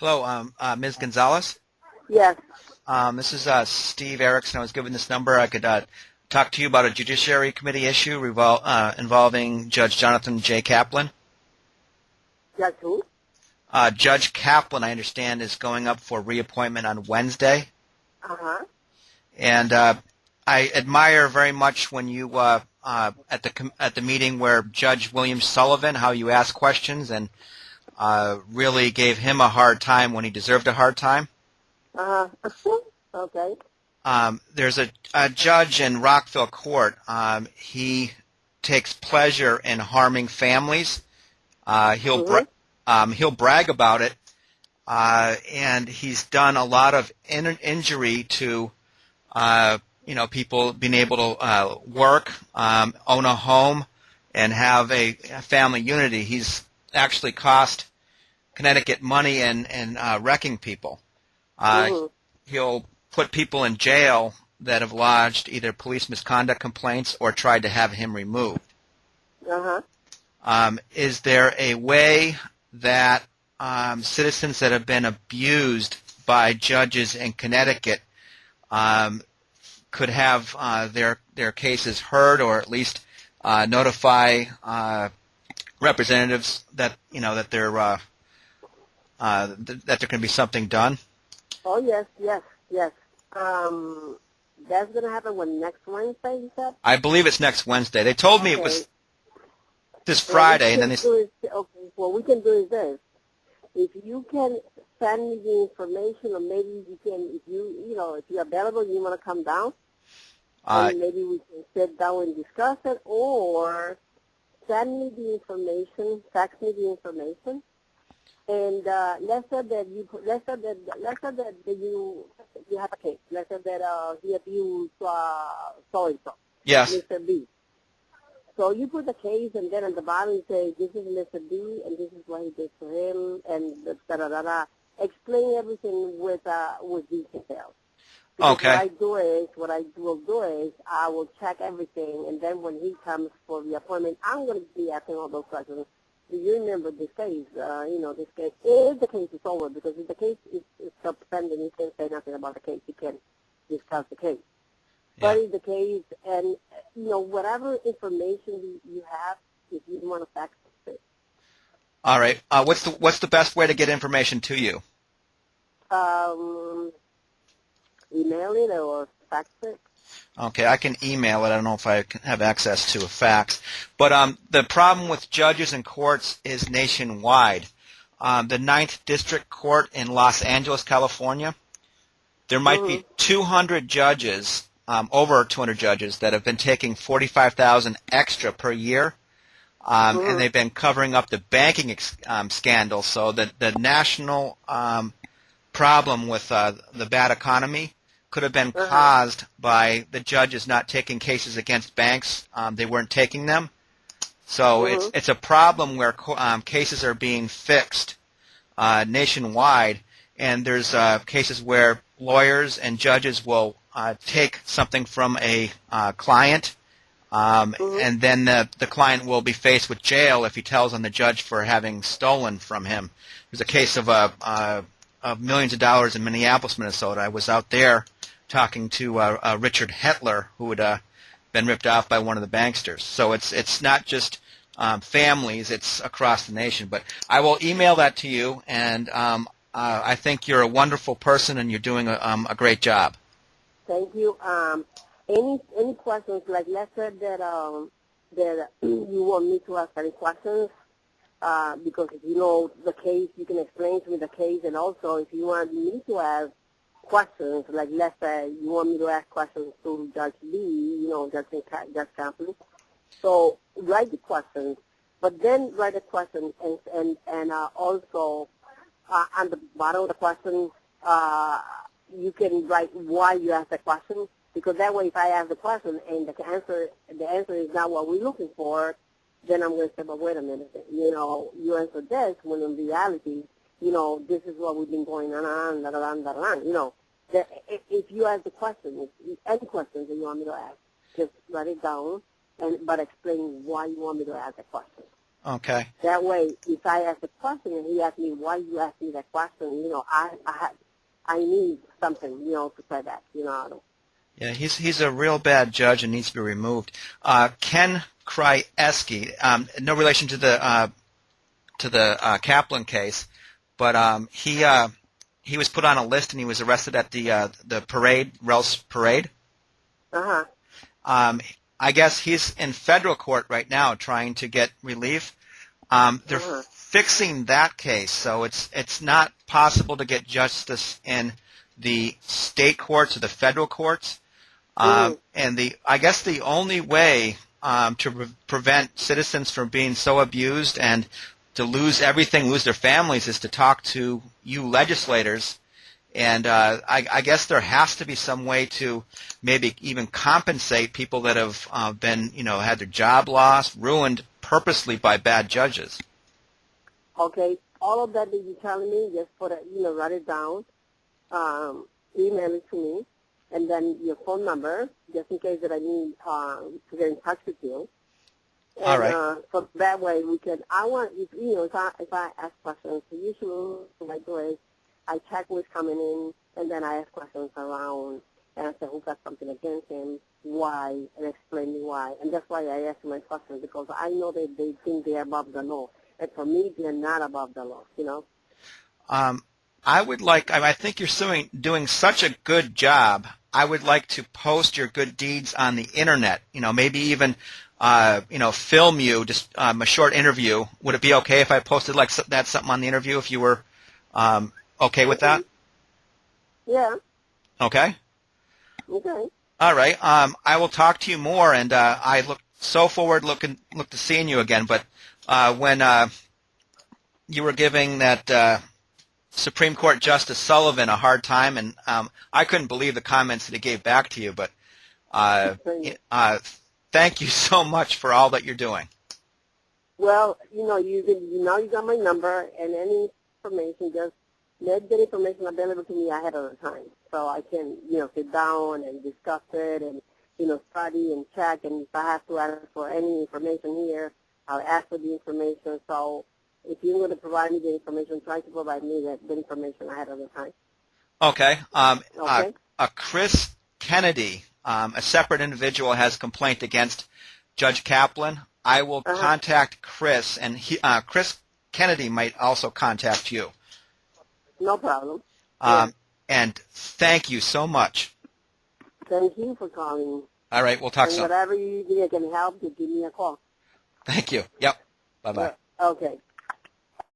Hello, Ms. Gonzalez. Yes. This is Steve Erickson. I was given this number. I could talk to you about a Judiciary Committee issue involving Judge Jonathan J. Kaplan. Judge who? Judge Kaplan, I understand, is going up for reappointment on Wednesday. Uh-huh. And I admire very much when you at the meeting where Judge William Sullivan, how you asked questions and really gave him a hard time when he deserved a hard time. Uh-huh. Okay. There's a judge in Rockville Court. He takes pleasure in harming families. He'll brag about it, and he's done a lot of injury to people being able to work, own a home, and have a family unity. He's actually cost Connecticut money in wrecking people. Mm-hmm. He'll put people in jail that have lodged either police misconduct complaints or tried to have him removed. Uh-huh. Is there a way that citizens that have been abused by judges in Connecticut could have their cases heard, or at least notify representatives that that there can be something done? Oh, yes. That's going to happen next Wednesday, you said? I believe it's next Wednesday. They told me it Okay. was this Friday, and then Okay, what we can do is this. If you can send me the information, or maybe you can, if you're available, you want to come down, and maybe we can sit down and discuss it, or send me the information, fax me the information, and let's say that you have a case. Let's say that he abused so and so, yes, Mr. B. So you put the case, and then at the bottom you say, this is Mr. B, and this is what he did to him, and da-da-da-da. Explain everything with details. Because okay, what I will do is, I will check everything, and then when he comes for the appointment, I'm going to be asking all those questions. Do you remember this case? This case, if the case is over, because if the case is still pending, you can't say nothing about the case. You can't discuss the case. yeah. But in the case, and whatever information you have, if you want to fax it, All right. What's the best way to get information to you? email it or fax it. Okay, I can email it. I don't know if I can have access to a fax. But the problem with judges and courts is nationwide. The Ninth District Court in Los Angeles, California, there might be 200 judges, over 200 judges, that have been taking $45,000 extra per year, and they've been covering up the banking scandal. So the national problem with the bad economy could have been caused by the judges not taking cases against banks. They weren't taking them. So it's a problem where cases are being fixed nationwide, and there's cases where lawyers and judges will take something from a client, and then the client will be faced with jail if he tells on the judge for having stolen from him. There's a case of millions of dollars in Minneapolis, Minnesota. I was out there talking to Richard Hetler, who had been ripped off by one of the banksters. So it's not just families; it's across the nation. But I will email that to you, and I think you're a wonderful person, and you're doing a great job. Thank you. Any questions? Like, let's say that you want me to ask any questions. Because if you know the case, you can explain to me the case, and also if you want me to ask questions, like let's say you want me to ask questions to Judge B, Judge Kaplan. So write the questions, but then write the question, and also on the bottom of the question, you can write why you asked the question, because that way if I ask the question and the answer is not what we're looking for, then I'm going to say, but wait a minute, you answered this, when in reality, this is what we've been going on, if you ask the question, any questions that you want me to ask, just write it down, but explain why you want me to ask the question. Okay. That way, if I ask a question and he asks me, why you ask me that question, I need something, to say that, I don't. Yeah, he's a real bad judge and needs to be removed. Ken Krajewski, no relation to the Kaplan case, but he was put on a list and he was arrested at the parade, Rels Parade. Uh-huh. I guess he's in federal court right now trying to get relief. They're fixing that case, so it's not possible to get justice in the state courts or the federal courts. And I guess the only way to prevent citizens from being so abused and to lose everything, lose their families, is to talk to you legislators. And I guess there has to be some way to maybe even compensate people that have been, had their job lost, ruined purposely by bad judges. Okay, all of that you're telling me, just put it, write it down, email it to me, and then your phone number, just in case that I need to get in touch with you. And, all right. So that way we can. If I ask questions, usually what I do is I check who's coming in, and then I ask questions around, and I say who got something against him, why, and explain me why. And that's why I ask my questions, because I know that they think they're above the law. And for me, they're not above the law, I would like, I think you're doing such a good job. I would like to post your good deeds on the internet, maybe even, film you, just a short interview. Would it be okay if I posted like that something on the interview if you were okay with that? Yeah. Okay. Okay. All right. I will talk to you more, and I look so forward look to seeing you again. But when you were giving that Supreme Court Justice Sullivan a hard time, and I couldn't believe the comments that he gave back to you. But thank you so much for all that you're doing. Well, now you got my number, and any information, just make that information available to me ahead of the time, so I can, sit down and discuss it and, study and check. And if I have to ask for any information here, I'll ask for the information. So if you're going to provide me the information, try to provide me the information ahead of the time. Okay. Okay. Chris Kennedy, a separate individual, has complaint against Judge Kaplan. I will contact Chris, and Chris Kennedy might also contact you. No problem. Yeah. And thank you so much. Thank you for calling. All right, we'll talk soon. Whatever you can help, you give me a call. Thank you. Yep. Bye-bye. Yeah. Okay.